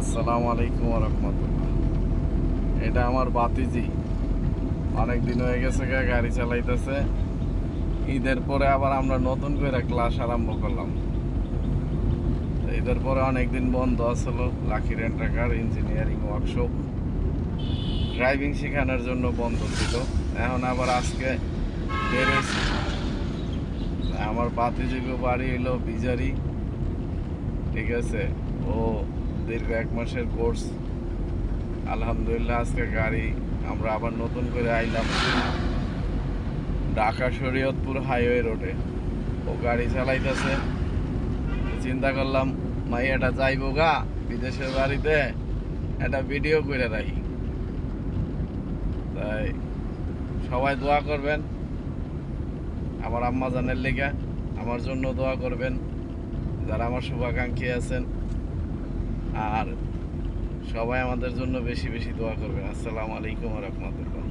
আসসালামু আলাইকুম ওয়া রাহমাতুল্লাহ। এটা আমার বাতিজি, অনেক দিন হয়ে গেছে গাড়ি চালাইতেছে। ঈদের পরে আবার আমরা নতুন করে ক্লাস আরম্ভ করলাম। ঈদের পরে অনেকদিন বন্ধ আসলো। লাকি রেন্টার কার ইঞ্জিনিয়ারিং ওয়ার্কশপ ড্রাইভিং শেখানোর জন্য বন্ধ ছিল। এখন আবার আজকে বের হয়েছি। আমার বাতিজিকে বাড়ি হলো বিজারি, ঠিক আছে। ও দীর্ঘ 1 মাসের কোর্স। আলহামদুলিল্লাহ আজকে গাড়ি আমরা আবার নতুন করে আইলাম ঢাকা শরীয়তপুর হাইওয়ে রোডে। ও গাড়ি চালাইতেছে, চিন্তা করলাম মাইয়াটা যাইবো গা বিদেশের বাড়িতে, একটা ভিডিও করে রাখি। তাই সবাই দোয়া করবেন আমার আম্মা জানের লেগা, আমার জন্য দোয়া করবেন যারা আমার শুভাকাঙ্ক্ষী আছেন, আর সবাই আমাদের জন্য বেশি বেশি দোয়া করবেন। আসসালামু আলাইকুম ওয়া রাহমাতুল্লাহ।